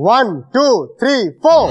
1 2 3 4।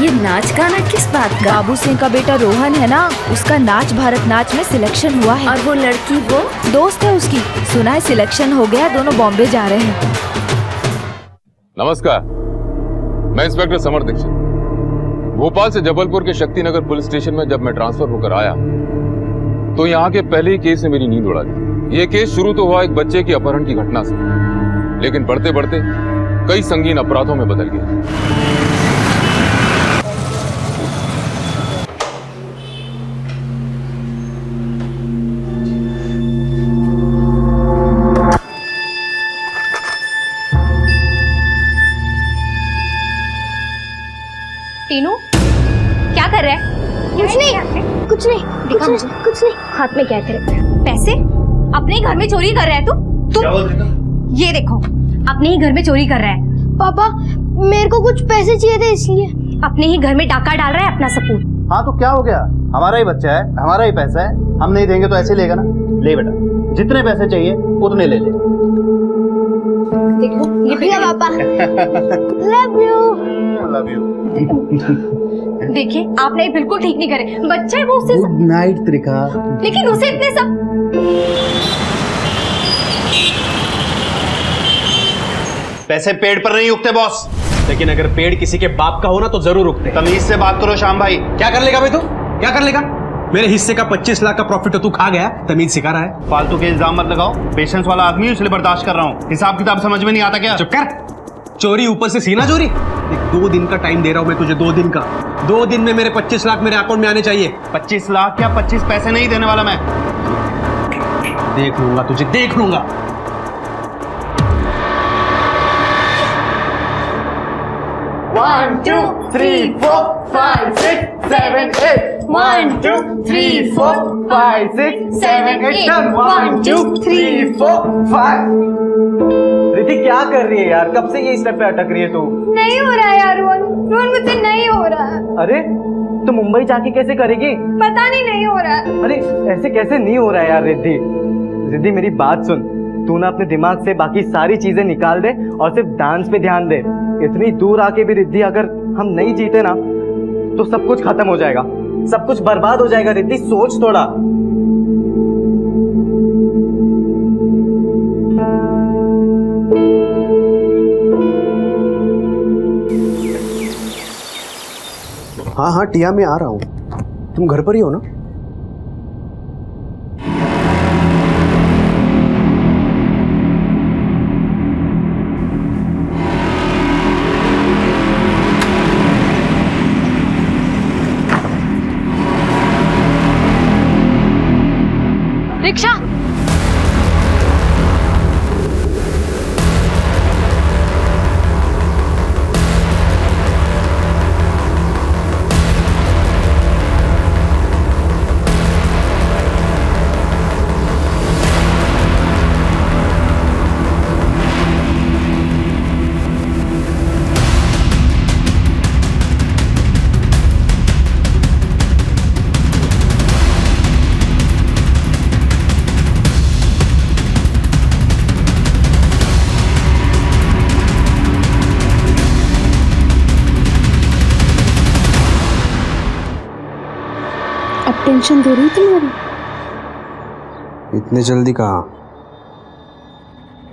ये नाच गाना किस बात का? बाबू सिंह का बेटा रोहन है ना, उसका नाच भारत नाच में सिलेक्शन हुआ है। और वो लड़की वो दोस्त है उसकी, सुना है सिलेक्शन हो गया, दोनों बॉम्बे जा रहे हैं। नमस्कार, मैं इंस्पेक्टर समर दीक्षित। भोपाल से जबलपुर के शक्तिनगर पुलिस स्टेशन में जब मैं ट्रांसफर होकर आया तो यहाँ के पहले ही केस ने मेरी नींद उड़ा दी। ये केस शुरू तो हुआ एक बच्चे की अपहरण की घटना से, लेकिन बढ़ते बढ़ते कई संगीन अपराधों में बदल गया। टीनू क्या कर रहा है? कुछ नहीं दिखा मुझे। कुछ नहीं। हाथ में क्या है तेरे? पैसे? अपने ही घर में चोरी कर रहा है तू? ये देखो, अपने ही घर में चोरी कर रहा है। पापा मेरे को कुछ पैसे चाहिए थे इसलिए। अपने ही घर में डाका डाल रहा है अपना सपूत। हाँ तो क्या हो गया, हमारा ही बच्चा है, हमारा ही पैसा है, हम नहीं देंगे तो ऐसे लेगा ना। ले बेटा, जितने पैसे चाहिए उतने ले ले। देखो ये भैया पापा लव यू। देखिए आपने बिल्कुल ठीक नहीं करे, बच्चा है वो, उससे गुड नाइट त्रिका। लेकिन उसे इतने सब पैसे पेड़ पर नहीं उगते बॉस, लेकिन अगर पेड़ किसी के बाप का हो ना तो जरूर उगते। तमीज से बात करो श्याम भाई। क्या कर लेगा भाई तू? क्या कर लेगा? मेरे हिस्से का 25 लाख का प्रॉफिट तो तू खा गया, तमीज सिखा रहा है। फालतू के इल्जाम मत लगाओ, पेशेंस वाला आदमी हूं इसलिए बर्दाश्त कर रहा हूँ। हिसाब किताब समझ में नहीं आता क्या? चुप कर। चोरी ऊपर से सीना चोरी। 2 दिन का टाइम दे रहा हूं मैं तुझे, 2 दिन का। 2 दिन में मेरे 25 लाख मेरे अकाउंट में आने चाहिए। 25 लाख या 25 पैसे नहीं देने वाला मैं। देख लूंगा तुझे, देख लूंगा। One, 2, 3, 4, 5, 6, 7, 8. 1, 2, 3, 4, 5, 6, 7, 8. Done. 1, 2, 3, 4, 5. रिद्धि क्या कर रही है यार? कब से ये स्टेप पे अटक रही है तू? नहीं हो रहा है यार रोहन, रोहन मुझसे नहीं हो रहा है। अरे तो मुंबई जाके कैसे करेगी? पता नहीं हो रहा है। अरे ऐसे कैसे नहीं हो रहा है यार रिद्धि? रिद्धि मेरी बात सुन, तू ना अपने दिमाग से बाकी सारी चीजें निकाल दे और सिर्फ डांस पे ध्यान दे। इतनी दूर आके भी रिद्धि अगर हम नहीं जीते ना तो सब कुछ खत्म हो जाएगा, सब कुछ बर्बाद हो जाएगा। रिद्धि सोच थोड़ा। हाँ हाँ टिया मैं आ रहा हूँ, तुम घर पर ही हो ना? रिक्शा। अब टेंशन दे रही तुम्हारी? इतने जल्दी कहाँ?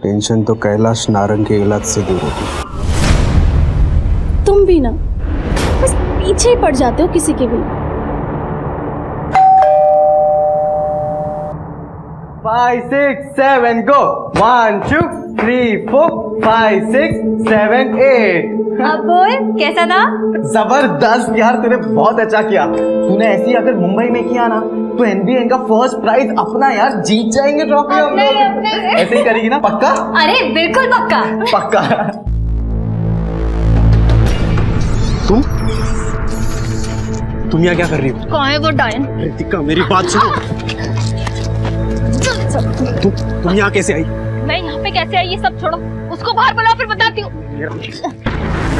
टेंशन तो कैलाश नारंग के इलाज से दूर होती। तुम भी ना बस पीछे ही पड़ जाते हो किसी के भी। 5 6 7 गो 1 2 3 4 5 6 7 8। अब बोल कैसा था? जबरदस्त यार, तूने बहुत अच्छा किया। तूने ऐसी अगर मुंबई में किया ना तो NBA का फर्स्ट प्राइज अपना यार, जीत जाएंगे ट्रॉफी हम लोग। ऐसे ही करेगी ना? पक्का? अरे बिल्कुल पक्का। पक्का। तुम यहाँ क्या कर रही हो? कौन है वो डायन? रितिका मेरी बात सुनो। तुम यहाँ कैसे आई? मैं यहाँ पे कैसे आई ये सब छोड़ो, उसको बाहर बुलाओ फिर बताती हूँ।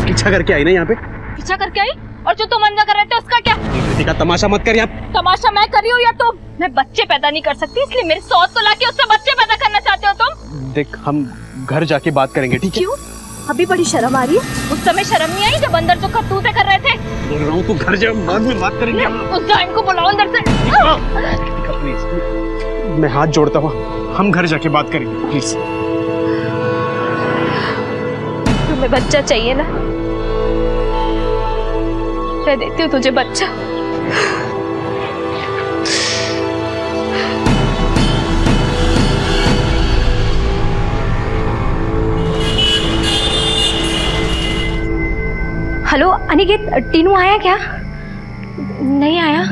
पीछा करके आई ना यहाँ पे? पीछा करके आई? और जो तुम अंजा कर रहे थे उसका क्या? रितिका तमाशा मत कर यहाँ। तमाशा मैं कर रही हूँ या तुम? मैं बच्चे पैदा नहीं कर सकती, इसलिए मेरे सौत को लाके उससे बच्चे पैदा करना चाहते हो तुम? देख हम घर जाके बात करेंगे, ठीक है? क्यों? अभी बड़ी शर्म आ रही है? उस समय शर्म नहीं आई जब अंदर जो करतूतें कर रहे थे? बोल रहा हूँ तू घर जा, बाद में बात करेंगे हम लोग। उस डायन को बुलाओ अंदर से। रितिका प्लीज, मैं हाथ जोड़ता हूँ, हम घर जाके बात करेंगे प्लीज। तुम्हें बच्चा चाहिए ना? मैं देती हूँ तुझे बच्चा। हेलो अनिकेत, टीनू आया क्या? नहीं आया।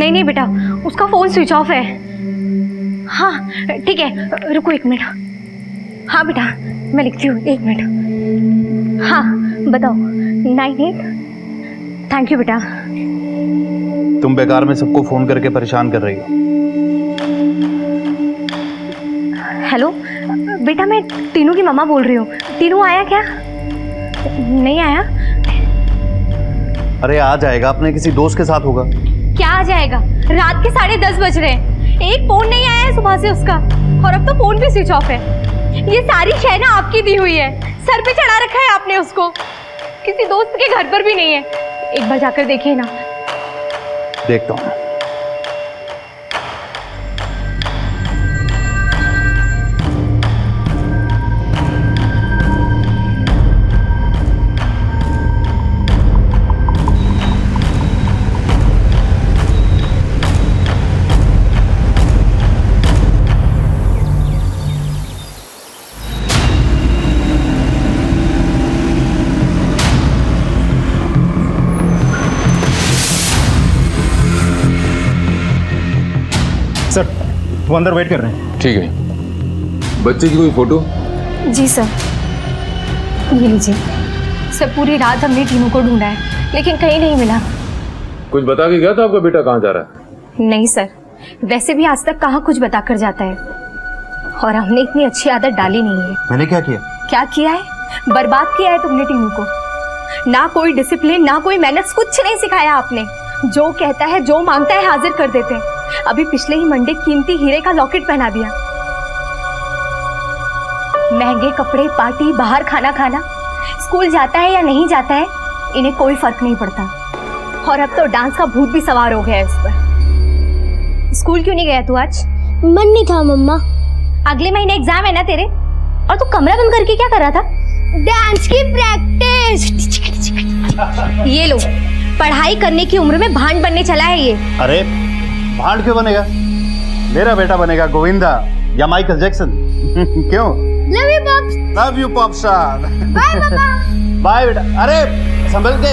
नहीं बेटा, उसका फोन स्विच ऑफ है। हाँ ठीक है, रुको 1 मिनट। हाँ बेटा मैं लिखती हूँ, 1 मिनट। हाँ बताओ। 98। थैंक यू बेटा। तुम बेकार में सबको फोन करके परेशान कर रही हो। हेलो बेटा, मैं टीनू की मम्मा बोल रही हूँ। टीनू आया क्या? नहीं आया। अरे आ जाएगा, अपने किसी दोस्त के साथ होगा। क्या आ जाएगा? रात के 10:30 बज रहे हैं, एक फोन नहीं आया है सुबह से उसका, और अब तो फोन भी स्विच ऑफ है। ये सारी शय ना आपकी दी हुई है, सर पे चढ़ा रखा है आपने उसको, किसी दोस्त के घर पर भी नहीं है। एक बार जाकर देखिए ना। देखता हूँ। सर वो अंदर वेट कर रहे हैं। ठीक है। बच्चे की कोई फोटो? जी सर, ये लीजिए सर। पूरी रात हमने टीनू को ढूंढा है लेकिन कहीं नहीं मिला। कुछ बता के गया था आपका बेटा कहाँ जा रहा है? नहीं सर, वैसे भी आज तक कहाँ कुछ बताकर जाता है, और हमने इतनी अच्छी आदत डाली नहीं है। मैंने क्या किया? क्या किया है? बर्बाद किया है तुमने टीनू को। ना कोई डिसिप्लिन, ना कोई मैनर्स, कुछ नहीं सिखाया आपने। जो कहता है, जो मांगता है हाजिर कर देते हैं। अभी पिछले ही मंडे कीमती हीरे का लॉकेट पहना दिया। महंगे कपड़े, पार्टी, बाहर खाना खाना, स्कूल जाता है या नहीं जाता है इन्हें कोई फर्क नहीं पड़ता। और अब तो डांस का भूत भी सवार हो गया है इस पर। स्कूल क्यों नहीं गया तू आज? मन नहीं था मम्मा। अगले महीने एग्जाम है ना तेरे, और तू कमरा बंद करके क्या कर रहा था? डांस की प्रैक्टिस। ये लो, पढ़ाई करने की उम्र में भांड बनने चला है ये। अरे भांड क्यों बनेगा? मेरा बेटा बनेगा गोविंदा या माइकल जैक्सन। क्यों? Love you pops. Love you pop star. Bye mama. Bye बेटा। अरे संभल के।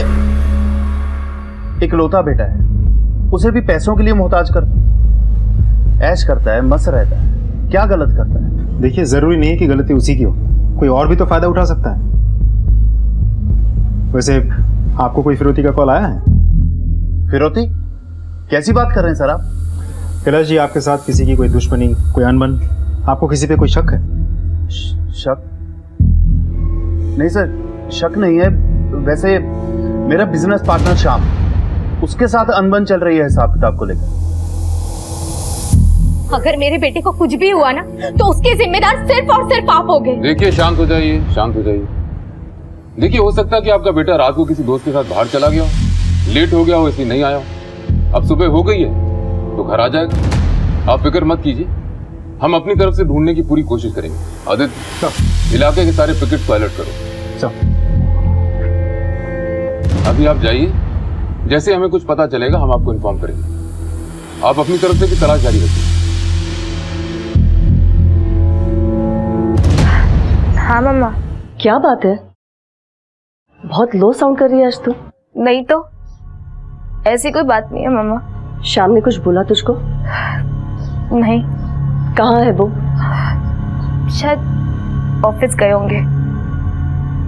इकलौता बेटा है, उसे भी पैसों के लिए मोहताज करता, ऐश करता है, मस्त रहता है, क्या गलत करता है? देखिए जरूरी नहीं है कि गलती उसी की हो, कोई और भी तो फायदा उठा सकता है। वैसे आपको कोई फिरौती का कॉल आया है? फिरौती? कैसी बात कर रहे हैं सर आप? कैलाश जी, आपके साथ किसी की कोई दुश्मनी, कोई अनबन, आपको किसी पे कोई शक है? शक? नहीं सर, शक नहीं है। वैसे मेरा बिजनेस पार्टनर श्याम, उसके साथ अनबन चल रही है हिसाब किताब को लेकर। अगर मेरे बेटे को कुछ भी हुआ ना तो उसके जिम्मेदार सिर्फ और सिर्फ आप होगे। देखिए शांत हो जाइए, शांत हो जाइए। देखिए हो सकता है कि आपका बेटा रात को किसी दोस्त के साथ बाहर चला गया हो, लेट हो गया हो इसलिए नहीं आया हो। अब सुबह हो गई है तो घर आ जाएगा, आप फिक्र मत कीजिए, हम अपनी तरफ से ढूंढने की पूरी कोशिश करेंगे। आदित्य, इलाके के सारे पिकेट को अलर्ट करो। अभी आप जाइए, जैसे हमें कुछ पता चलेगा हम आपको इन्फॉर्म करेंगे। आप अपनी तरफ से भी तलाश जारी रखिए। हाँ मम्मा। क्या बात है, बहुत लो साउंड कर रही है आज तू। नहीं तो ऐसी कोई बात नहीं है मम्मा। शाम ने कुछ बोला तुझको? नहीं। कहाँ है वो? शायद ऑफिस गए होंगे।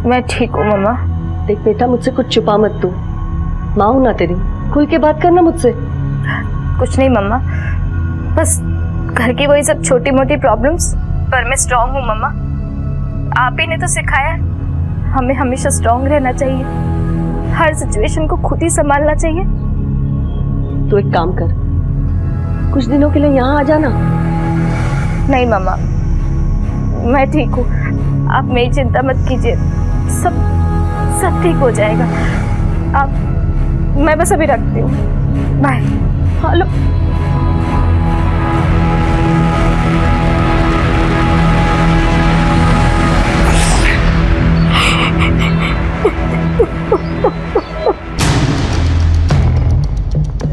मैं ठीक हूँ मम्मा। देख बेटा, मुझसे कुछ छुपा मत तू, माँ हूं ना तेरी, खुल के बात करना मुझसे। कुछ नहीं मम्मा, बस घर की वही सब छोटी मोटी प्रॉब्लम्स, पर मैं स्ट्रांग हूँ मम्मा। आप ही ने तो सिखाया है हमें हमेशा स्ट्रांग रहना चाहिए, हर सिचुएशन को खुद ही संभालना चाहिए। तो एक काम कर, कुछ दिनों के लिए यहाँ आ जाना। नहीं मम्मा, मैं ठीक हूँ, आप मेरी चिंता मत कीजिए, सब ठीक हो जाएगा। मैं बस अभी रखती हूँ, बाय। हेलो,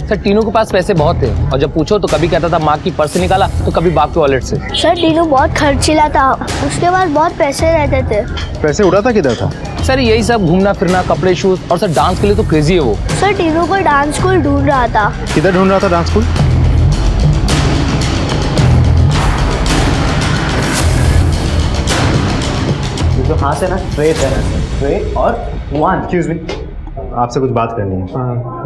सर टीनू के पास पैसे बहुत थे और जब पूछो तो कभी कहता था माँ की पर्स से निकाला तो कभी बाप के वॉलेट से। सर टीनू बहुत खर्चीला था, उसके पास बहुत पैसे रहते थे। पैसे उड़ाता किधर था? सर यही सब घूमना फिरना, कपड़े शूज, और सर डांस के लिए तो क्रेजी है वो। सर टीनू को डांस स्कूल ढूंढ रहा था। किधर ढूंढ रहा था डांस स्कूल? जो हाथ है ना स्ट्रेट है, स्ट्रेट और 1। एक्सक्यूज मी, आपसे कुछ बात करनी है।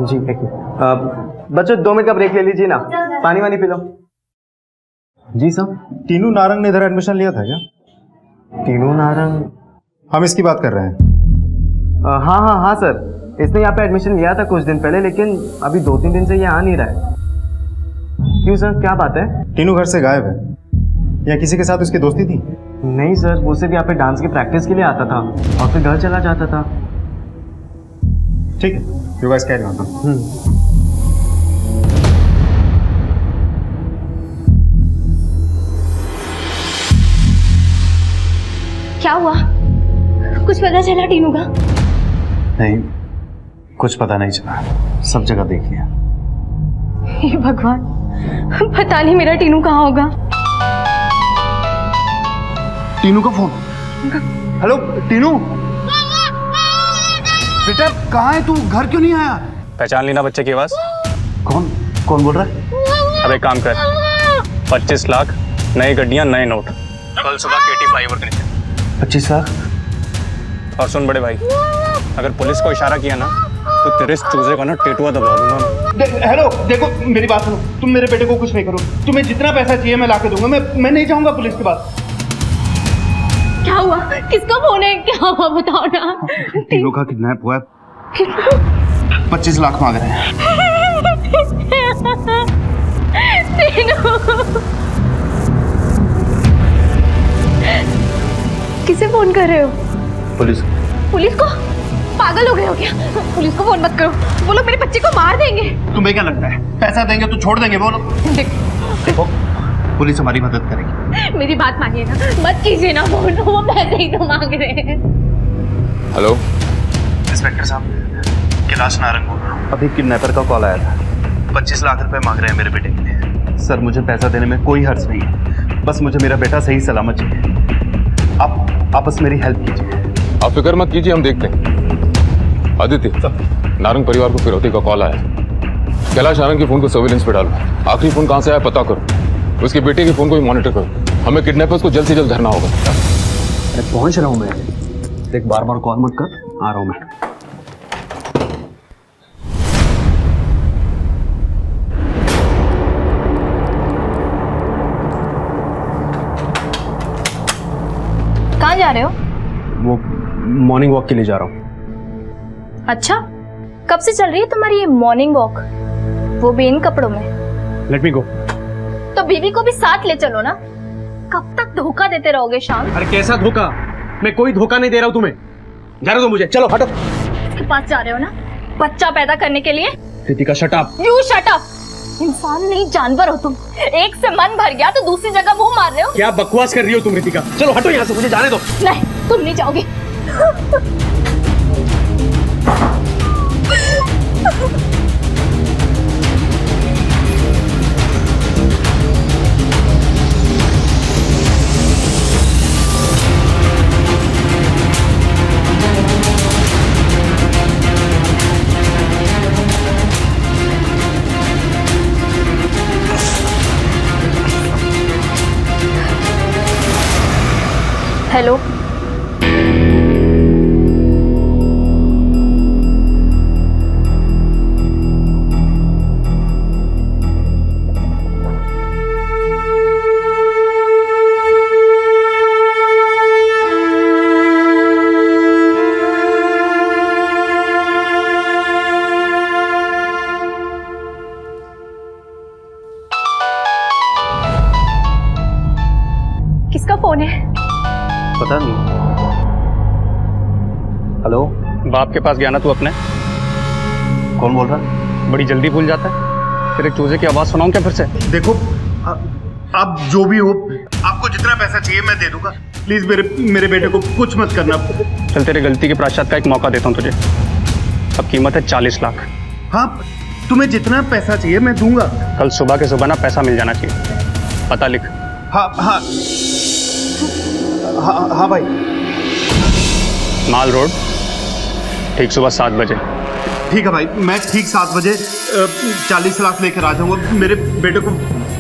जी एक मिनट। बच्चों 2 मिनट का ब्रेक ले लीजिए ना, पानी वानी पी लो। जी सर। टीनू नारंग ने इधर एडमिशन लिया था क्या? टीनू नारंग? हम इसकी बात कर रहे हैं। हाँ सर, इसने यहाँ पे एडमिशन लिया था कुछ दिन पहले, लेकिन अभी 2-3 दिन से ये आ नहीं रहा है। क्यों सर, क्या बात है? टीनू घर से गायब है, या किसी के साथ उसकी दोस्ती थी? नहीं सर, वो सिर्फ यहाँ पे डांस की प्रैक्टिस के लिए आता था और फिर घर चला जाता था। ठीक है, यू गाइस कैरी ऑन। क्या हुआ? कुछ पता चला टीनू का? नहीं, कुछ पता नहीं चला, सब जगह देख लिया। हे भगवान, पता नहीं मेरा टीनू कहाँ होगा। टीनू का फोन। हेलो टीनू, बेटा कहाँ है तू? घर क्यों नहीं आया? पहचान लेना बच्चे की आवाज। कौन बोल रहा है? अब एक काम कर, 25 लाख, नई गड्डियां, नए नोट, कल सुबह केटी फ्लाईओवर के नीचे। 25 लाख? और सुन बड़े भाई, अगर पुलिस को इशारा किया ना तो तेरे इस चूजे का ना टेटुआ दबा दूंगा। हेलो देखो, मेरी बात सुनो, तुम मेरे बेटे को कुछ नहीं करो, तुम्हें जितना पैसा चाहिए मैं लाके दूंगा। मैं नहीं जाऊंगा पुलिस के पास। क्या हुआ? किसका फोन है? क्या हुआ बताओ ना। टीनू का किडनैप हुआ है, 25 लाख मांग रहे हैं। किसे फोन कर रहे हो? पुलिस। पुलिस को? पागल हो गए हो क्या? पुलिस को फोन मत करो, वो लोग मेरे बच्चे को मार देंगे। तुम्हें क्या लगता है पैसा देंगे तो छोड़ देंगे वो लोग? देखो, पुलिस हमारी मदद करेगी। मेरी बात मानिए ना, मत कीजिए ना फोन, वो पैसे ही तो मांग रहे हैं। हेलो इंस्पेक्टर साहब, कैलाश नारंग बोल रहा हूँ। अभी किडनैपर का कॉल आया था, 25 लाख रुपए मांग रहे हैं मेरे बेटे के लिए। सर मुझे पैसा देने में कोई हर्ज नहीं है, बस मुझे मेरा बेटा सही सलामत चाहिए। आप बस मेरी हेल्प कीजिए। आप फिक्र मत कीजिए, हम देखते हैं। आदित्य, नारंग परिवार को फिरौती का कॉल आया, कैलाश नारंग के फोन को सर्विलेंस पे डालो, आखिरी फोन कहाँ से आया पता करो, उसके बेटे के फोन को भी मॉनिटर करो। हमें किडनैपर्स को जल्द से जल्द धरना होगा। अरे पहुंच रहा हूँ मैं, देख बार बार कॉल मत कर, आ रहा हूँ मैं। कहाँ जा रहे हो? वो मॉर्निंग वॉक के लिए जा रहा हूँ। अच्छा, कब से चल रही है तुम्हारी ये मॉर्निंग वॉक, वो भी इन कपड़ों में? लेट मी गो। तो बीवी को भी साथ ले चलो ना, कब तक धोखा देते रहोगे शाम? अरे कैसा धोखा? मैं कोई धोखा नहीं दे रहा हूँ तुम्हें, जाने दो मुझे, चलो हटो। इसके पास जा रहे हो ना बच्चा पैदा करने के लिए? Ritika shut up. You shut up. इंसान नहीं जानवर हो तुम, एक से मन भर गया तो दूसरी जगह मुंह मार रहे हो। क्या बकवास कर रही हो तुम रितिका? चलो हटो यहाँ से, मुझे जाने दो। नहीं, तुम नहीं जाओगे। हेलो। किसका फोन है? पता नहीं। हेलो, बाप के पास गया ना तू अपने? कौन बोल रहा? बड़ी जल्दी भूल जाता है। तेरे चूजे की आवाज सुनाऊं क्या फिर से? देखो, आप जो भी हो, आपको जितना पैसा चाहिए मैं दे दूंगा। प्लीज मेरे बेटे को कुछ मत करना। चल, तेरे गलती के प्रायश्चित का एक मौका देता हूँ तुझे। अब कीमत है 40 लाख। हाँ, तुम्हें जितना पैसा चाहिए मैं दूंगा। कल सुबह के सुबह ना पैसा मिल जाना चाहिए। पता लिख। हाँ हाँ हाँ हाँ भाई। माल रोड, ठीक सुबह 7 बजे। ठीक है भाई, मैं ठीक 7 बजे 40 लाख लेकर आ जाऊंगा। मेरे बेटे को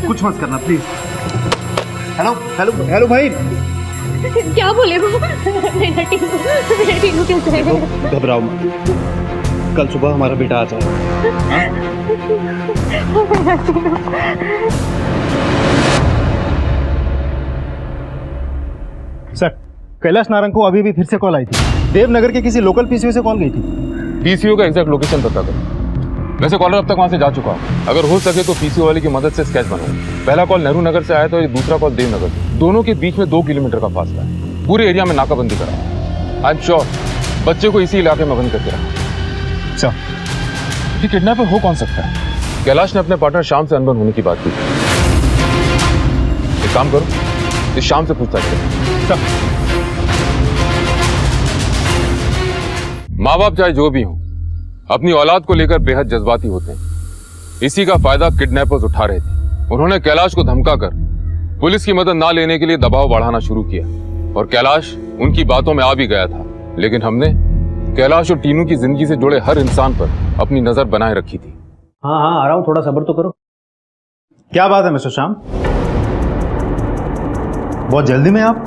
कुछ मत करना प्लीज। हेलो हेलो हेलो भाई। क्या बोले वो? मेरा टीनू कैसे है? घबराओ मत, कल सुबह हमारा बेटा आ जाएगा। सर, कैलाश नारंग को अभी भी फिर से कॉल आई थी। देवनगर के किसी लोकल पीसीओ से कॉल गई थी। पीसीओ का एग्जैक्ट लोकेशन पता करो। वैसे कॉलर अब तक वहां से जा चुका हूं। अगर हो सके तो पीसीओ वाले की मदद से स्केच बनाओ। पहला कॉल नेहरू नगर से आया तो दूसरा कॉल देवनगर से। दोनों के बीच में 2 किलोमीटर का फासला है। पूरे एरिया में नाकाबंदी करा। आई एम श्योर बच्चे को इसी इलाके में बंद करके रखा। सर, ये किडनैपर हो कौन सकता है? कैलाश ने अपने पार्टनर श्याम से अनबन होने की बात की। एक काम करो, इस शाम से पूछताछ करो। माँ बाप चाहे जो भी हों, अपनी औलाद को लेकर बेहद जज्बाती होते हैं। इसी का फायदा किडनैपर्स उठा रहे थे। उन्होंने कैलाश को धमकाकर पुलिस की मदद ना लेने के लिए दबाव बढ़ाना शुरू किया और कैलाश उनकी बातों में आ भी गया था। लेकिन हमने कैलाश और टीनू की जिंदगी से जुड़े हर इंसान पर अपनी नजर बनाए रखी थी। हाँ हाँ, आ रहा हूँ, थोड़ा सब्र तो करो। क्या बात है मिस्टर श्याम, बहुत जल्दी में आप?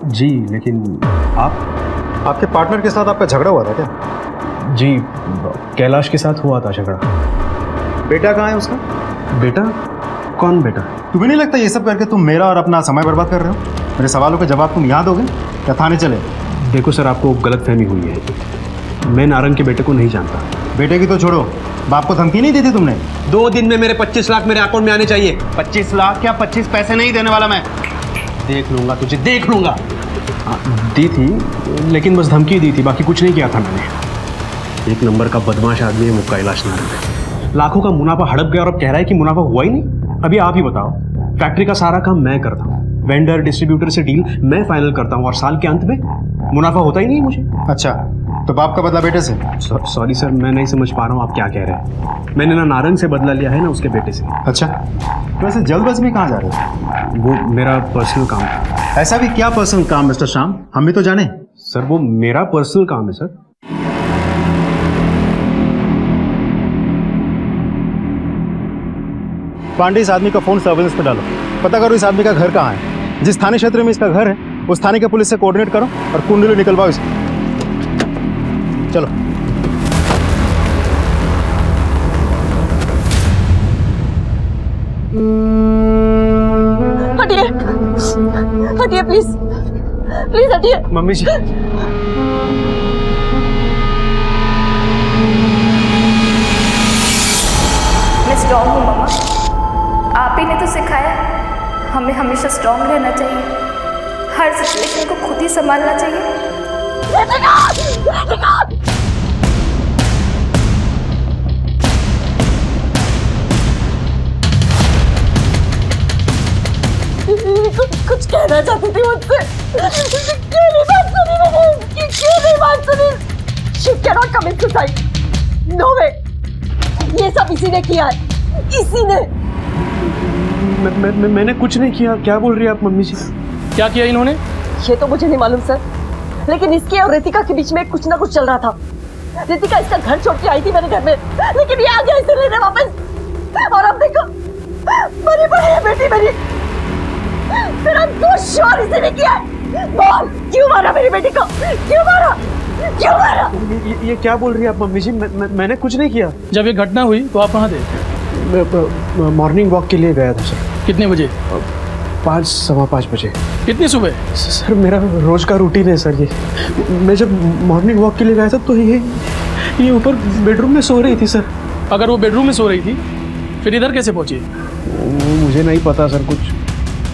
जी, लेकिन आपके पार्टनर के साथ आपका झगड़ा हुआ था क्या? जी, कैलाश के साथ हुआ था झगड़ा। बेटा कहाँ है उसका? बेटा? कौन बेटा? तुम्हें नहीं लगता ये सब करके तुम मेरा और अपना समय बर्बाद कर रहे हो? मेरे सवालों के जवाब तुम याद दोगे या थाने चले? देखो सर, आपको गलतफहमी हुई है। मैं नारंग के बेटे को नहीं जानता। बेटे की तो छोड़ो, बाप को धमकी नहीं दी थी तुमने? 2 दिन में मेरे 25 लाख मेरे अकाउंट में आने चाहिए। 25 लाख क्या? 25 पैसे नहीं देने वाला मैं। देख लूंगा तुझे, देख लूंगा। दी थी, लेकिन बस धमकी दी थी, बाकी कुछ नहीं किया था मैंने। एक नंबर का बदमाश आदमी है वो कैलाश नारंग। लाखों का मुनाफा हड़प गया और अब कह रहा है कि मुनाफा हुआ ही नहीं। अभी आप ही बताओ, फैक्ट्री का सारा काम मैं करता हूँ, वेंडर डिस्ट्रीब्यूटर से डील मैं फाइनल करता हूँ और साल के अंत में मुनाफा होता ही नहीं मुझे। अच्छा, तो बाप का बदला बेटे से? सॉरी सर, मैं नहीं समझ पा रहा हूँ आप क्या कह रहे हैं। मैंने ना नारंग से बदला लिया है ना उसके बेटे से। अच्छा, वैसे जल्दबाजी में कहाँ जा रहे हो? वो मेरा पर्सनल काम है। ऐसा भी क्या पर्सनल काम मिस्टर श्याम, हम भी तो जाने। सर, वो मेरा पर्सनल काम है सर। पांडे, इस आदमी का फोन सर्वेलेंस पे डालो, पता करो इस आदमी का घर कहाँ है। जिस थाने क्षेत्र में इसका घर है उस थाने के पुलिस से कोऑर्डिनेट करो और कुंडली निकलवाओ इसे। चलो। हटिए, हटिए प्लीज, प्लीज हटिए। मम्मी जी, मैं स्ट्रॉन्ग हूँ मम्मा। आप ही ने तो सिखाया हमें हमेशा स्ट्रॉन्ग रहना चाहिए, हर सिचुएशन को खुद ही संभालना चाहिए। कुछ कहना चाहती थी मुझसे, क्यों नहीं बात सुनी मैंने? क्यों नहीं बात सुनी? She cannot commit suicide. No way. ये सब इसी ने किया है, इसी ने। मैंने कुछ नहीं किया। क्या बोल रही है आप मम्मी जी? क्या किया इन्होंने? ये तो मुझे नहीं मालूम सर, लेकिन इसके और रितिका के बीच में कुछ ना कुछ चल रहा था। रितिका इसका घर छोड़ के आई थी मेरे घर में, लेकिन ये आ गया इसे लेने वापस। और अब देखो, मरी पड़ी है बेटी मेरी। तेरा दोष और इसी ने किया है। बोल क्यों मारा मेरी बेटी को, क्यों मारा, क्यों मारा? ये क्या बोल रही है आप मम्मी जी? मैंने कुछ नहीं किया। जब ये घटना हुई तो आप कहाँ थे? मॉर्निंग वॉक के लिए गया था सर। कितने बजे? 5, सवा 5 बजे। इतनी सुबह? सर मेरा रोज का रूटीन है सर ये। मैं जब मॉर्निंग वॉक के लिए गया था तो ये ऊपर बेडरूम में सो रही थी सर। अगर वो बेडरूम में सो रही थी फिर इधर कैसे पहुंची? मुझे नहीं पता सर कुछ।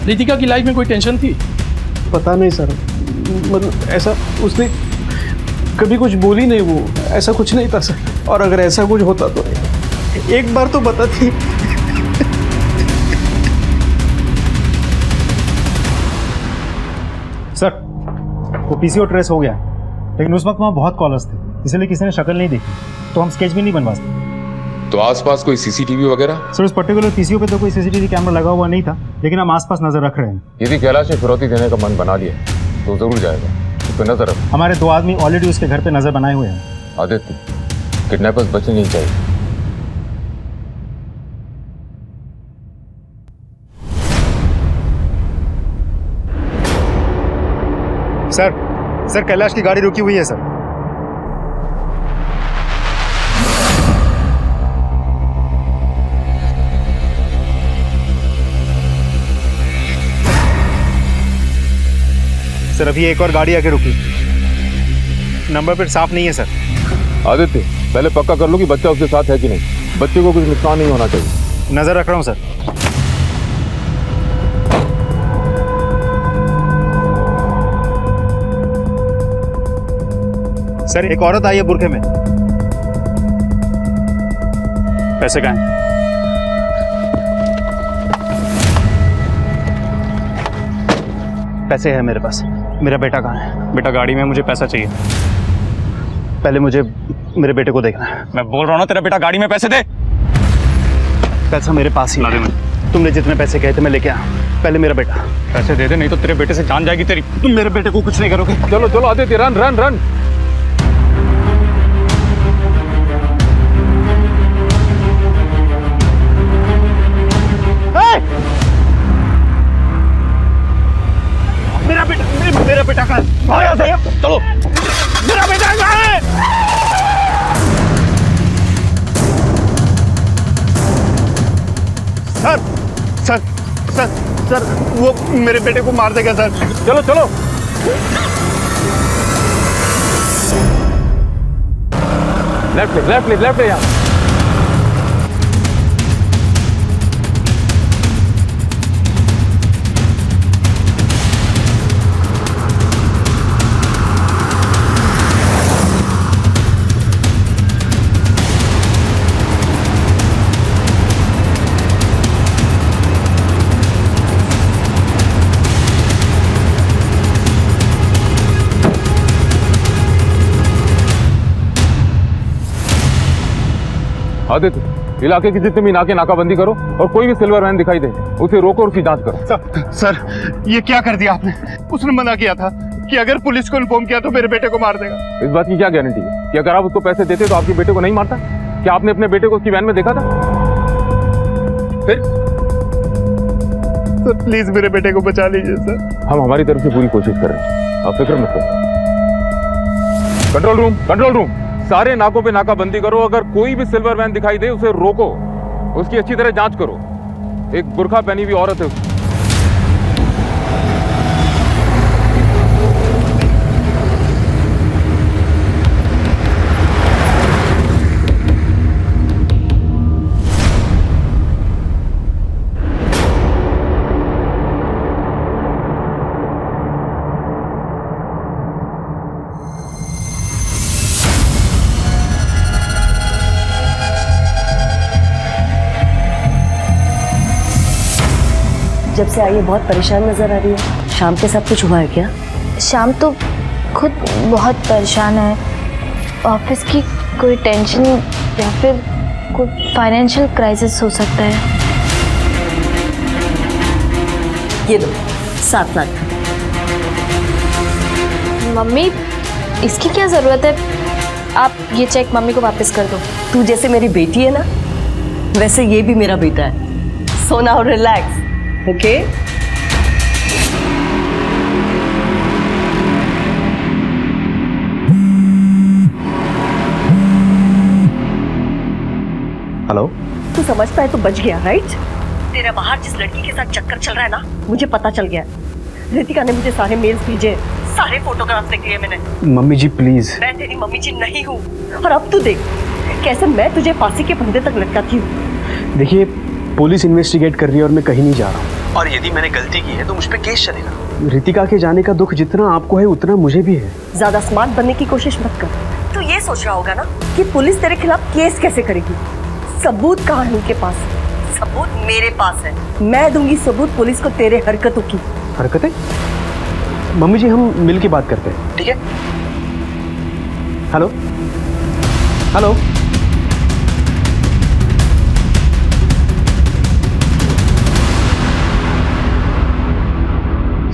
रितिका की लाइफ में कोई टेंशन थी? पता नहीं सर, मतलब ऐसा उसने कभी कुछ बोली नहीं, वो ऐसा कुछ नहीं था सर। और अगर ऐसा कुछ होता तो एक बार तो बताती। सर वो पीसीओ ट्रेस हो गया, लेकिन उस वक्त वहाँ बहुत कॉलर्स थे, इसलिए किसी ने शक्ल नहीं देखी, तो हम स्केच भी नहीं बनवा सकते। तो आसपास कोई सीसीटीवी वगैरर? सर उस पर्टिकुलर पीसीओ पे तो कोई सीसीटीवी कैमरा लगा हुआ नहीं था, लेकिन हम आसपास नजर रख रहे हैं। यदि कैलाश ने फिरौती देने का मन बना लिया तो जरूर जाएगा, उस पर नजर रख। हमारे 2 आदमी ऑलरेडी उसके घर पे नजर बनाए हुए हैं। आदित्य, किडनैपर्स बचने नहीं चाहिए। सर कैलाश की गाड़ी रुकी हुई है सर। सर अभी एक और गाड़ी आके रुकी, नंबर प्लेट साफ नहीं है सर। आदित्य, पहले पक्का कर लो कि बच्चा उसके साथ है कि नहीं। बच्चे को कुछ नुकसान नहीं होना चाहिए। नजर रख रहा हूँ सर। सर एक औरत आई है बुरखे में। पैसे कहाँ हैं? पैसे हैं मेरे पास। मेरा बेटा कहाँ है? बेटा गाड़ी में, मुझे पैसा चाहिए। पहले मुझे मेरे बेटे को देखना है। मैं बोल रहा हूँ ना, तेरा बेटा गाड़ी में, पैसे दे। पैसा मेरे पास ही ला दे है। मुझे। तुमने जितने पैसे कहे थे मैं लेके आया। पहले मेरा बेटा। पैसे दे दे, नहीं तो तेरे बेटे से जान जाएगी तेरी। तुम मेरे बेटे को कुछ नहीं करोगे। चलो चलो आदित्य, रन रन रन। मेरा बेटा कहाँ है? चलो, मेरा बेटा कहाँ है? सर सर सर सर वो मेरे बेटे को मार देगा सर। चलो चलो। लेफ्ट ले यहाँ। आदित्य, इलाके की जितनी भी नाकाबंदी करो और कोई भी सिल्वर वैन दिखाई दे उसे रोको और उसकी जांच करो। सर ये क्या कर दिया आपने? उसने मना किया था कि अगर पुलिस को इन्फॉर्म किया तो मेरे बेटे को मार देगा। इस बात की क्या गारंटी है कि अगर आप उसको पैसे देते तो आपके बेटे को नहीं मारता? क्या आपने अपने बेटे को उसकी वैन में देखा था? फिर सर प्लीज मेरे बेटे को बचा लीजिए सर। हम हमारी तरफ से पूरी कोशिश कर रहे हैं, आप फिक्र मत करो। कंट्रोल रूम, सारे नाकों पे नाकाबंदी करो। अगर कोई भी सिल्वर वैन दिखाई दे उसे रोको, उसकी अच्छी तरह जांच करो। एक बुर्खा पहनी हुई औरत है। जब से आई है बहुत परेशान नजर आ रही है। शाम के साथ कुछ हुआ है क्या? शाम तो खुद बहुत परेशान है। ऑफिस की कोई टेंशन या फिर कोई फाइनेंशियल क्राइसिस हो सकता है। ये लो 7 लाख। मम्मी, इसकी क्या ज़रूरत है? आप ये चेक मम्मी को वापस कर दो। तू जैसे मेरी बेटी है ना, वैसे ये भी मेरा बेटा है। So now relax, okay? Hello. तू समझता है तो बच गया, राइट? तेरा बाहर जिस लड़की के साथ चक्कर चल रहा है ना, मुझे पता चल गया। रितिका ने मुझे सारे मेल्स भेजे, सारे फोटोग्राफ्स देख लिए मैंने। Mummy ji please. मैं तेरी मम्मी जी नहीं हूँ। और अब तू देख कैसे मैं तुझे फांसी के फंदे तक लटकाती हूँ। देखिए, पुलिस इन्वेस्टिगेट कर रही है और मैं कहीं नहीं जा रहा हूँ। और यदि मैंने गलती की है तो मुझ पे केस चलेगा। रितिका के जाने का दुख जितना आपको है उतना मुझे भी है। ज्यादा स्मार्ट बनने की कोशिश मत कर। तू ये सोच रहा होगा ना कि पुलिस तेरे खिलाफ केस कैसे करेगी। सबूत कहाँ है उनके पास? सबूत मेरे पास है। मैं दूंगी सबूत पुलिस को तेरे हरकतों की। हरकतें? मम्मी जी हम मिल के बात करते हैं, ठीक है? Hello hello.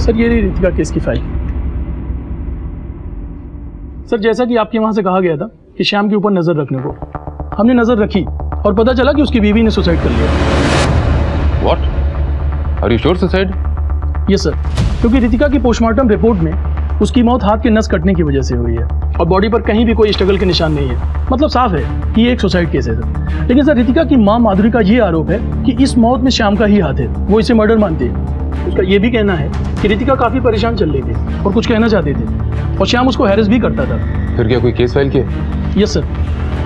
सर ये रही रितिका केस की फाइल। सर जैसा कि आपके वहां से कहा गया था कि श्याम के ऊपर नजर रखने को, हमने नजर रखी और पता चला कि उसकी बीवी ने सुसाइड कर लिया। What? Are you sure suicide? Yes sir, क्योंकि रितिका की पोस्टमार्टम रिपोर्ट में उसकी मौत हाथ के नस कटने की वजह से हुई है और बॉडी पर कहीं भी कोई स्ट्रगल के निशान नहीं है। मतलब साफ है कि ये एक सुसाइड केस है सर। लेकिन सर रितिका की मां माधुरी का ये आरोप है कि इस मौत में श्याम का ही हाथ है, वो इसे मर्डर मानती है। उसका ये भी कहना है कि रितिका काफी परेशान चल रही थी और कुछ कहना चाहते थे और श्याम उसको हैरेस भी करता था। फिर क्या कोई केस फाइल किया? यस सर,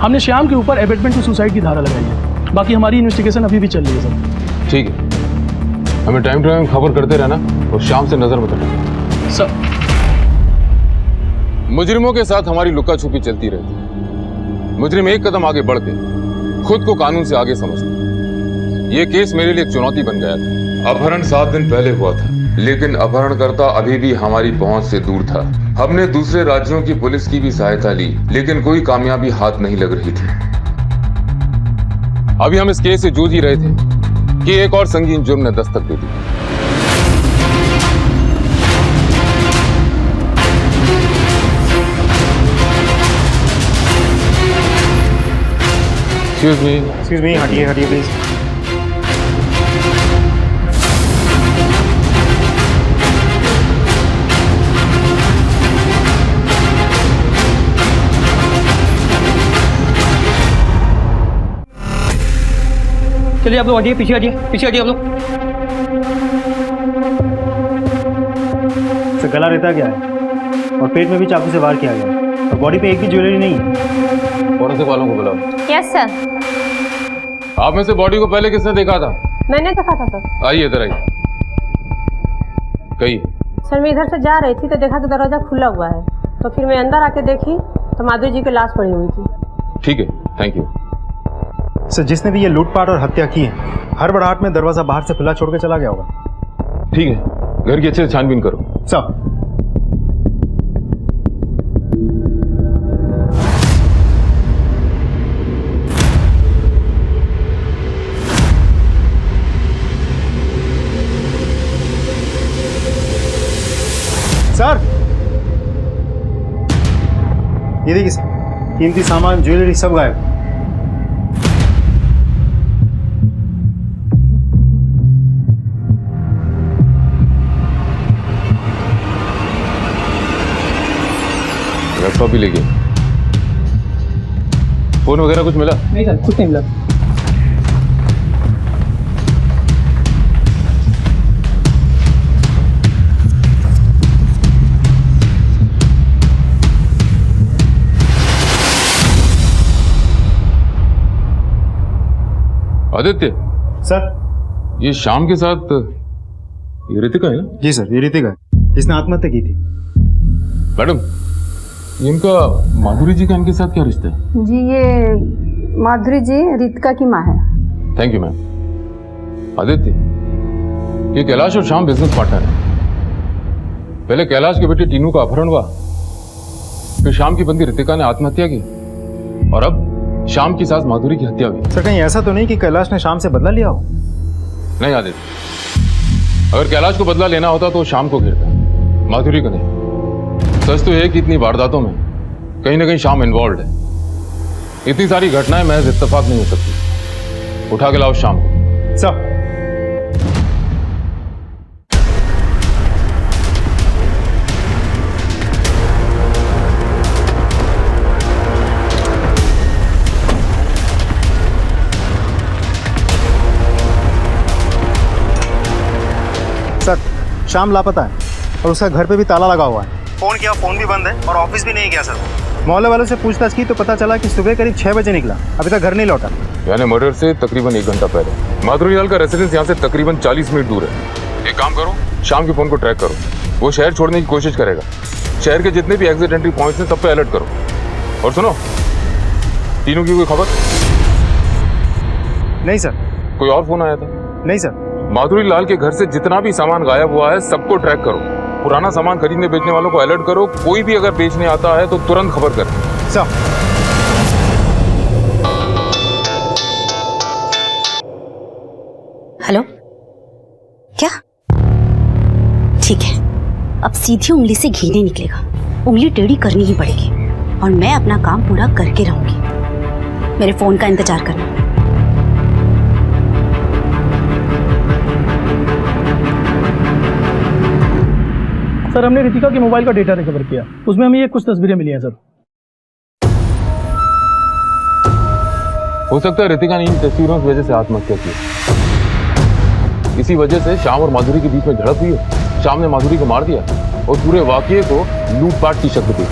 हमने श्याम के ऊपर एबेटमेंट टू सुसाइड की धारा लगाई है। बाकी हमारी इन्वेस्टिगेशन अभी भी चल रही है सर। ठीक है, हमें टाइम टू टाइम खबर करते रहना और शाम से नजर मत हटाना। सर मुजरिमों के साथ हमारी लुका छुपी चलती रहती है। मुजरिम एक कदम आगे बढ़ के खुद को कानून से आगे समझते। ये केस मेरे लिए एक चुनौती बन गया था। अपहरण 7 दिन पहले हुआ था, लेकिन अपहरणकर्ता अभी भी हमारी पहुंच से दूर था। हमने दूसरे राज्यों की पुलिस की भी सहायता ली, लेकिन कोई कामयाबी हाथ नहीं लग रही थी। अभी हम इस केस से जूझ ही रहे थे कि एक और संगीन जुर्म ने दस्तक दे दी। एक्सक्यूज मी, हटिए हटिए प्लीज। चलिए आप लोग हटिए, पीछे हटिए, पीछे हटिए आप लोग। सर गला रहता गया है और पेट में भी चाकू से वार किया गया और बॉडी पे एक भी ज्वेलरी नहीं है। फोरेंसिक वालों को बुलाओ। Yes sir. आप में से बॉडी को पहले किसने देखा था? मैंने देखा था सर। आइए इधर आइए। कहिए। सर मैं इधर से जा रही थी तो देखा कि दरवाजा खुला हुआ है, तो फिर मैं अंदर आके देखी तो माधुरी जी की लाश पड़ी हुई थी। ठीक है, थैंक यू। सर जिसने भी ये लूटपाट और हत्या की है, हड़बड़ाहट में दरवाजा बाहर से खुला छोड़ के चला गया होगा। ठीक है, घर की अच्छे से छानबीन करो। सब सर ये देखिए सर, कीमती सामान ज्वेलरी सब गायब। लैपटॉप भी ले गए। फोन वगैरह कुछ मिला? नहीं सर, कुछ नहीं मिला। आदित्य सर ये शाम के साथ ये रितिका है ना? जी सर, ये रितिका है जिसने आत्महत्या की थी। मैडम इनका माधुरी जी का इनके साथ क्या रिश्ता है? जी ये माधुरी जी रितिका की माँ है। Thank you ma'am. आदित्य ये कैलाश और श्याम बिजनेस पार्टनर है। पहले कैलाश की बेटी टीनू का अपहरण हुआ, फिर शाम की बंदी रितिका ने आत्महत्या की और अब शाम की सास माधुरी की हत्या हुई। सर कहीं ऐसा तो नहीं कि कैलाश ने शाम से बदला लिया हो? नहीं आदित्य, अगर कैलाश को बदला लेना होता तो शाम को घेरता, माधुरी को नहीं। सच तो है कि इतनी वारदातों में कहीं ना कहीं शाम इन्वॉल्व है। इतनी सारी घटनाएं महज इत्तेफाक नहीं हो सकती। उठा के लाओ शाम को। सब शाम लापता है और उसका घर पे भी ताला लगा हुआ है। फ़ोन किया, फ़ोन भी बंद है और ऑफिस भी नहीं गया सर। मोहल्ले वालों से पूछताछ की तो पता चला कि सुबह करीब 6 बजे निकला, अभी तक घर नहीं लौटा। यानी मर्डर से तकरीबन 1 घंटा पहले। माधुरी लाल का रेसिडेंस यहाँ से तकरीबन 40 मिनट दूर है। एक काम करो, शाम के फोन को ट्रैक करो, वो शहर छोड़ने की कोशिश करेगा। शहर के जितने भी एग्जिट एंट्री पॉइंट्स हैं सब पे अलर्ट करो। और सुनो, तीनों की कोई खबर? नहीं सर। कोई और फोन आया था? नहीं सर। माधुरी लाल के घर से जितना भी सामान गायब हुआ है सबको ट्रैक करो। पुराना सामान खरीदने बेचने वालों को अलर्ट करो। कोई भी अगर बेचने आता है तो तुरंत खबर कर। सर। हेलो, क्या? ठीक है, अब सीधी उंगली से घी नहीं निकलेगा, उंगली टेढ़ी करनी ही पड़ेगी और मैं अपना काम पूरा करके रहूंगी। मेरे फोन का इंतजार करना। सर हमने रितिका के मोबाइल का डेटा रिकवर किया, उसमें हमें ये कुछ तस्वीरें मिली हैं सर। हो सकता है रितिका ने इन तस्वीरों की वजह से आत्महत्या की। इसी वजह से श्याम और माधुरी के बीच में झड़प हुई है। श्याम ने माधुरी को मार दिया और पूरे वाकये को लूटपाट की शक्ल दी।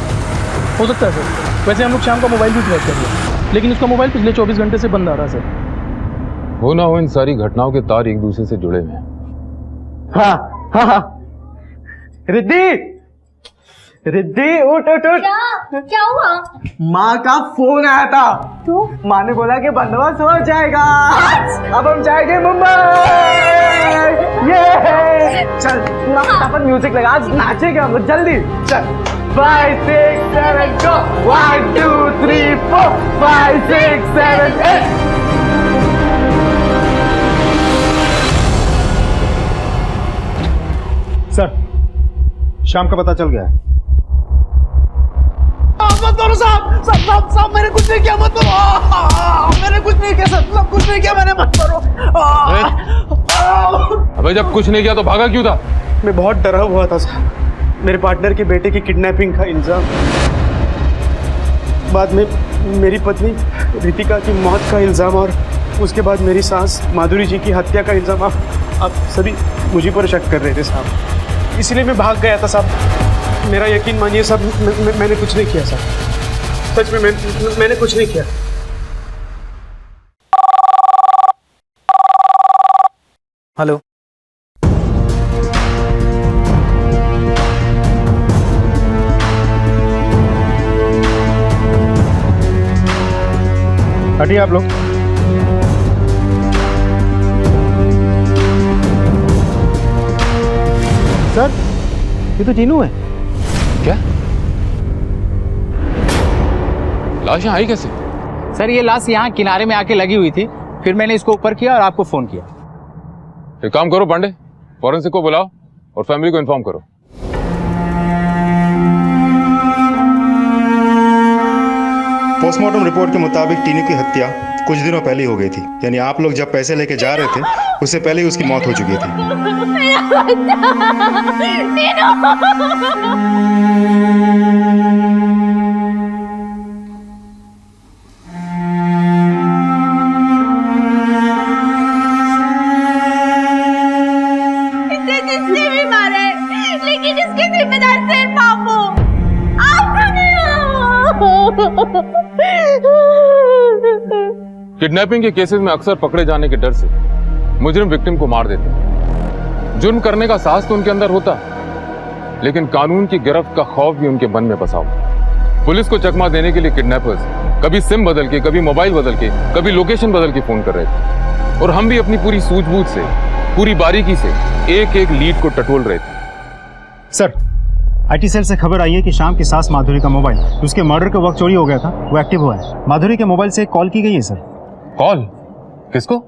हो सकता है सर। वैसे हम लोग श्याम का मोबाइल भी ट्रैक कर लिया, लेकिन उसका मोबाइल पिछले 24 घंटे से बंद आ रहा है सर। हो ना हो, इन सारी घटनाओं के तार एक दूसरे से जुड़े हुए हैं। हाँ हाँ हाँ। रिद्धि, रिद्धि उठ उठ उठ। क्या हुआ? माँ का फोन आया था। तो माँ ने बोला कि बंदोबस्त हो जाएगा, अब हम जाएंगे मुंबई। ये चल पूरा फटाफट म्यूजिक लगा, आज नाचेंगे हम लोग, जल्दी चल। 5 6 7 go 1 2 3 4 5 6 7 8। सर, शाम का पता चल गया है। मत मारो साहब, साहब साहब मैंने कुछ नहीं किया, मत मारो। मैंने कुछ नहीं किया सर, सब कुछ नहीं किया मैंने, मत मारो। अबे जब कुछ नहीं किया तो भागा क्यों था? मैं बहुत डरा हुआ था सर। मेरे पार्टनर के बेटे की किडनैपिंग का इल्जाम, बाद में मेरी पत्नी रितिका की मौत का इल्जाम और उसके बाद मेरी सास माधुरी जी की हत्या का इल्जाम। आप सभी मुझे पर शक कर रहे थे साहब, इसलिए मैं भाग गया था साहब। मेरा यकीन मानिए साहब, मैंने कुछ नहीं किया साहब, सच में मैंने कुछ नहीं किया। हेलो, हटिए आप लोग। सर, ये तो जीनू है। क्या? लाश यहाँ आई कैसे? सर ये लाश यहाँ किनारे में आके लगी हुई थी, फिर मैंने इसको ऊपर किया और आपको फोन किया। एक काम करो पांडे, फॉरेंसिक को बुलाओ और फैमिली को इन्फॉर्म करो। पोस्टमार्टम रिपोर्ट के मुताबिक टीनू की हत्या कुछ दिनों पहले हो गई थी, यानी आप लोग जब पैसे लेके जा रहे थे उससे पहले ही उसकी मौत हो चुकी थी। इसे जिसने भी मारा है, लेकिन इसके जिम्मेदार सिर्फ आप हो, आप नहीं हो। किडनैपिंग के केसेस में अक्सर पकड़े जाने के डर से मुजरिम विक्टिम को मार देते हैं। जुर्म करने का साहस तो उनके अंदर होता, लेकिन कानून की गिरफ्त का खौफ भी उनके मन में बसा हुआ। पुलिस को चकमा देने के लिए किडनैपर्स कभी सिम बदल के, कभी मोबाइल बदल के, कभी लोकेशन बदल के फोन कर रहे थे, और हम भी अपनी पूरी सूझबूझ से, पूरी बारीकी से एक एक लीड को टटोल रहे थे। सर, आईटी सेल से खबर आई है कि शाम की सास माधुरी का मोबाइल उसके मर्डर के वक्त चोरी हो गया था, वो एक्टिव हुआ है। माधुरी के मोबाइल से एक कॉल की गई है सर। कॉल? किसको?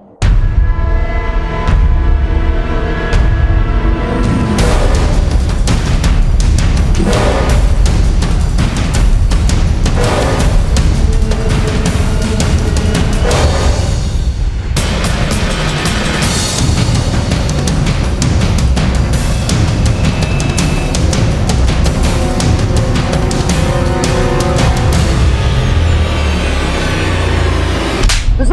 झूठ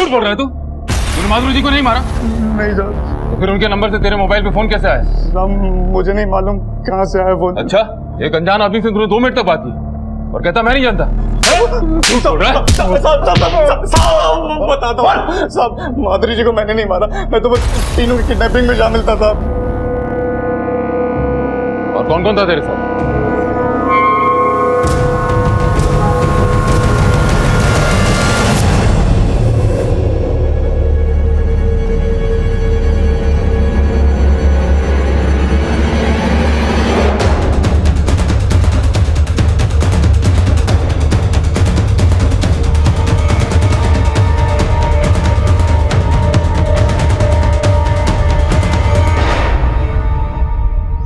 बोल रहा है तू? तूने माधुरी जी को नहीं मारा? नहीं साहब। तो फिर उनके नंबर से तेरे मोबाइल पे फोन कैसे आया? साहब मुझे नहीं मालूम कहाँ से आया फोन। अच्छा, एक अनजान आदमी से तूने 2 मिनट तक बात की और कहता मैं नहीं जानता। बता दो साहब, माधुरी जी को मैंने नहीं मारा, मैं तो बस तीनों की किडनैपिंग में शामिल था साहब। और कौन कौन था तेरे साथ?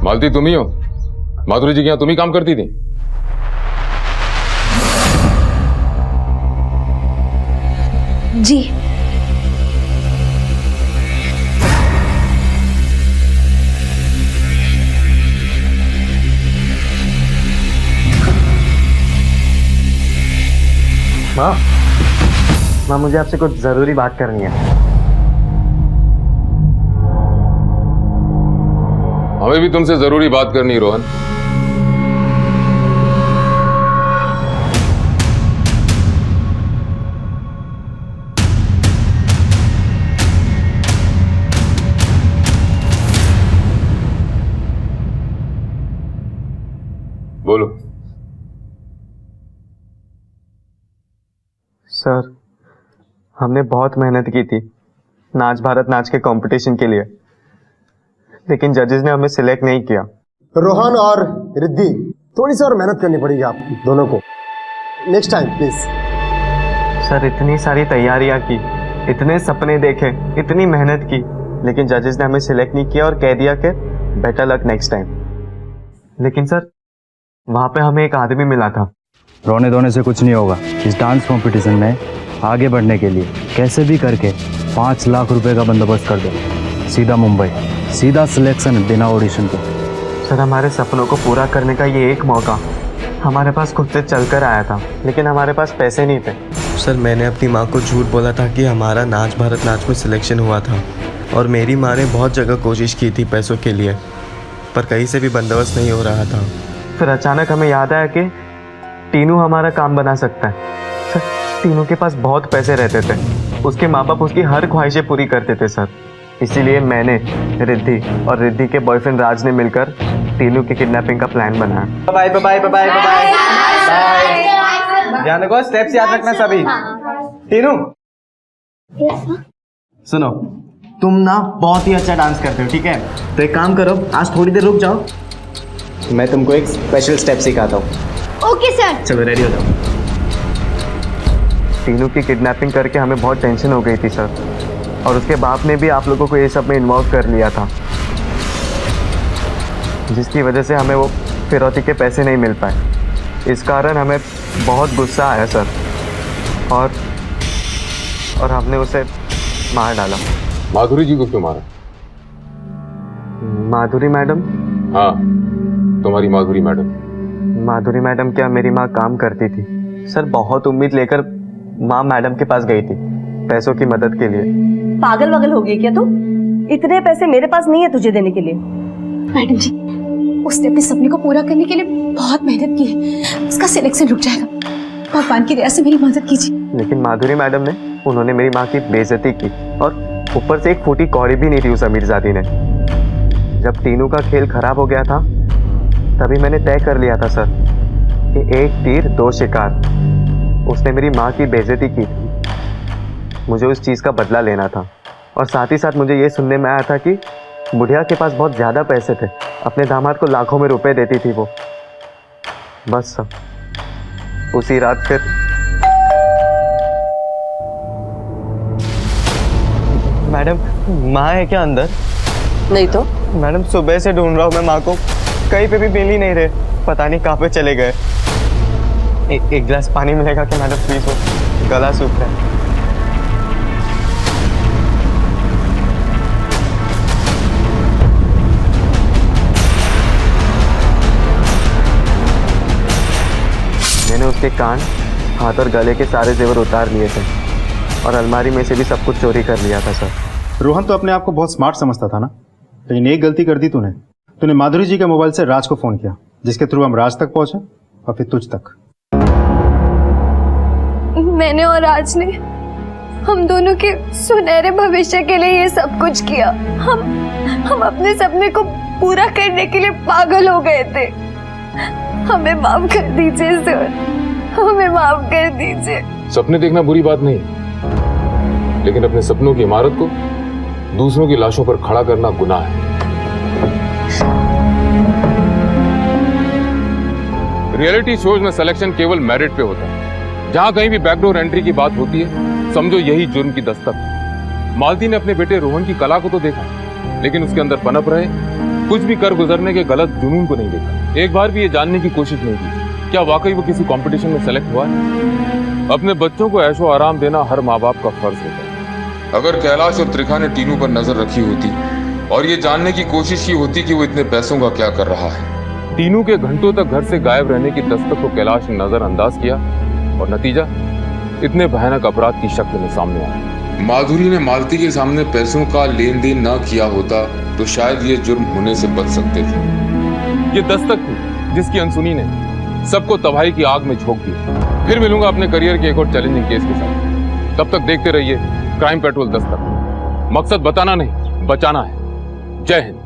मालती तुम ही हो? माधुरी जी के यहाँ तुम ही काम करती थी? जी। माँ मुझे आपसे कुछ जरूरी बात करनी है। हमें भी तुमसे जरूरी बात करनी है रोहन। बोलो। सर हमने बहुत मेहनत की थी नाच भारत नाच के कंपटीशन के लिए, लेकिन जजेस ने हमें सिलेक्ट नहीं किया। रोहन और रिद्धि, थोड़ी सी और मेहनत करनी पड़ेगी आप दोनों को, नेक्स्ट टाइम प्लीज। सर इतनी सारी तैयारियां की, इतने सपने देखे, इतनी मेहनत की, लेकिन जजेस ने हमें सिलेक्ट नहीं किया और कह दिया कि बेटर लक नेक्स्ट टाइम। लेकिन सर वहां पे हमें एक आदमी मिला था। रोने धोने से कुछ नहीं होगा। इस डांस कंपटीशन में आगे बढ़ने के लिए कैसे भी करके 5 लाख रुपए का बंदोबस्त कर दो। सीधा मुंबई, सीधा सिलेक्शन बिना ऑडिशन के। सर हमारे सपनों को पूरा करने का ये एक मौका हमारे पास खुद से चलकर आया था, लेकिन हमारे पास पैसे नहीं थे। सर मैंने अपनी माँ को झूठ बोला था कि हमारा नाच भारत नाच में सिलेक्शन हुआ था, और मेरी माँ ने बहुत जगह कोशिश की थी पैसों के लिए, पर कहीं से भी बंदोबस्त नहीं हो रहा था। फिर अचानक हमें याद आया कि टीनू हमारा काम बना सकता है। सर टीनू के पास बहुत पैसे रहते थे, उसके माँ बाप उसकी हर ख्वाहिशें पूरी करते थे सर। इसीलिए मैंने, रिद्धि और रिद्धि के बॉयफ्रेंड राज ने मिलकर टीनू की किडनैपिंग का प्लान बनाया। Bye bye bye bye bye bye. ध्यान रखो, स्टेप्स याद रखना सभी। टीनू सुनो, तुम ना बहुत ही अच्छा डांस करते हो, ठीक है? तो एक काम करो, आज थोड़ी देर रुक जाओ, मैं तुमको एक स्पेशल स्टेप सिखाता हूँ। Okay sir. चलो रेडी हो जाओ। टीनू की किडनैपिंग करके हमें बहुत टेंशन हो गई थी सर, और उसके बाप ने भी आप लोगों को ये सब में इन्वॉल्व कर लिया था, जिसकी वजह से हमें वो फिरौती के पैसे नहीं मिल पाए। इस कारण हमें बहुत गुस्सा आया सर, और हमने उसे मार डाला। माधुरी जी को क्यों मारा? माधुरी मैडम? हाँ, तुम्हारी माधुरी मैडम। माधुरी मैडम क्या मेरी माँ काम करती थी सर। बहुत उम्मीद लेकर माँ मैडम के पास गई थी पैसों की मदद के लिए। पागल वगल हो गई क्या तू? इतने पैसे मेरे पास नहीं है तुझे देने के लिए। मैडम जी, उसने अपने सपने को पूरा करने के लिए बहुत मेहनत की है, उसका सिलेक्शन रुक जाएगा, भगवान की दया से मेरी मदद कीजिए। लेकिन माधुरी मैडम ने, उन्होंने मेरी माँ की बेइज्जती की, और ऊपर से एक फूटी कौड़ी भी नहीं दी उस अमीरजादी ने। जब टीनू का खेल खराब हो गया था, तभी मैंने तय कर लिया था सर कि 1 तीर 2 शिकार। उसने मेरी माँ की बेइज्जती की थी, मुझे उस चीज़ का बदला लेना था, और साथ ही साथ मुझे ये सुनने में आया था कि बुढ़िया के पास बहुत ज़्यादा पैसे थे, अपने दामाद को लाखों में रुपए देती थी वो। बस सब उसी रात फिर मैडम, माँ है क्या अंदर? नहीं तो मैडम सुबह से ढूंढ रहा हूँ मैं माँ को, कहीं पे भी मिल ही नहीं रहे, पता नहीं कहाँ पे चले गए। एक गिलास पानी मिलेगा क्या मैडम प्लीज? वो गला सूख रहा है। उसके कान, हाथ और गले के सारे जेवर उतार लिए थे और अलमारी में से भी सब कुछ चोरी कर लिया था सर। रोहन तो अपने आप को बहुत स्मार्ट समझता था ना, लेकिन एक गलती कर दी तूने माधुरी जी के मोबाइल से राज को फ़ोन किया, जिसके थ्रू हम राज तक पहुंचे और फिर तुझ तक। मैंने और राज ने हम दोनों के सुनहरे भविष्य के लिए ये सब कुछ किया। हम अपने सपने को पूरा करने के लिए पागल हो गए थे। हमें माफ कर दीजिए सर, हमें माफ कर दीजिए। सपने देखना बुरी बात नहीं, लेकिन अपने सपनों की इमारत को दूसरों की लाशों पर खड़ा करना गुनाह है। रियलिटी शोज में सिलेक्शन केवल मेरिट पे होता है। जहां कहीं भी बैकडोर एंट्री की बात होती है, समझो यही जुर्म की दस्तक है। मालती ने अपने बेटे रोहन की कला को तो देखा, लेकिन उसके अंदर पनप रहे कुछ भी कर गुजरने के गलत जुनून को नहीं देखा। एक बार भी ये जानने की कोशिश नहीं की क्या वाकई वो किसी कंपटीशन में सेलेक्ट हुआ है। अपने बच्चों को ऐशो आराम देना हर माँ बाप का फर्ज होता है। अगर कैलाश और त्रिखा ने टीनू पर नजर रखी होती और ये जानने की कोशिश की होती कि वो इतने पैसों का क्या कर रहा है। टीनू के घंटों तक घर से गायब रहने की दस्तक को कैलाश ने नजरअंदाज किया और नतीजा इतने भयानक अपराध की शक्ल में सामने आया। माधुरी ने मालती के सामने पैसों का लेन देन न किया होता तो शायद ये जुर्म होने से बच सकते थे। ये दस्तक थी जिसकी अनसुनी ने सबको तबाही की आग में झोंक दिया। फिर मिलूंगा अपने करियर के एक और चैलेंजिंग केस के साथ। तब तक देखते रहिए क्राइम पेट्रोल दस्तक। मकसद बताना नहीं, बचाना है। जय हिंद।